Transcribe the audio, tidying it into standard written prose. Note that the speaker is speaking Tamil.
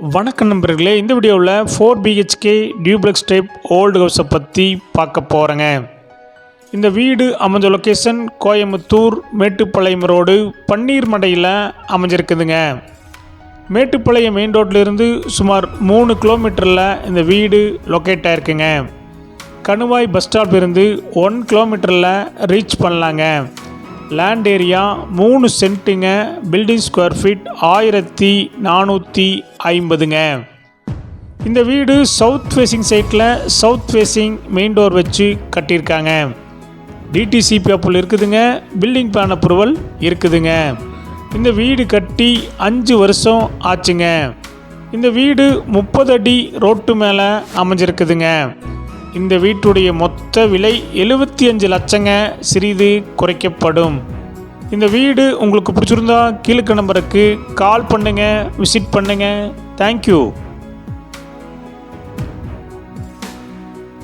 வணக்கம் நண்பர்களே, இந்த வீடியோவில் 4 BHK டியூப்ளெக்ஸ் டைப் ஓல்டு ஹவுஸை பற்றி பார்க்க போகிறேங்க. இந்த வீடு அமைஞ்ச லொக்கேஷன் கோயம்புத்தூர் மேட்டுப்பாளையம் ரோடு பன்னீர் மடையில் அமைஞ்சிருக்குதுங்க. மேட்டுப்பாளையம் மெயின் ரோட்லேருந்து சுமார் 3 கிலோமீட்டரில் இந்த வீடு லொக்கேட் ஆகிருக்குங்க. கணுவாய் பஸ் ஸ்டாப் இருந்து 1 கிலோமீட்டரில் ரீச் பண்ணலாங்க. லேண்ட் ஏரியா 3 சென்ட்டுங்க. பில்டிங் ஸ்கொயர் ஃபீட் 1450ங்க. இந்த வீடு சவுத் ஃபேஸிங் சைட்டில் சவுத் ஃபேஸிங் மெயின் டோர் வச்சு கட்டியிருக்காங்க. டிடிசிபி அப்ரூவல் இருக்குதுங்க. பில்டிங் பிளான் அப்ரூவல் இருக்குதுங்க. இந்த வீடு கட்டி 5 வருஷம் ஆச்சுங்க. இந்த வீடு 30 அடி ரோட்டு மேலே அமைஞ்சிருக்குதுங்க. இந்த வீட்டுடைய மொத்த விலை 75 லட்சங்க. சிறிது குறைக்கப்படும். இந்த வீடு உங்களுக்கு பிடிச்சிருந்தா கீழே நம்பருக்கு கால் பண்ணுங்கள், விசிட் பண்ணுங்கள். தேங்க்யூ.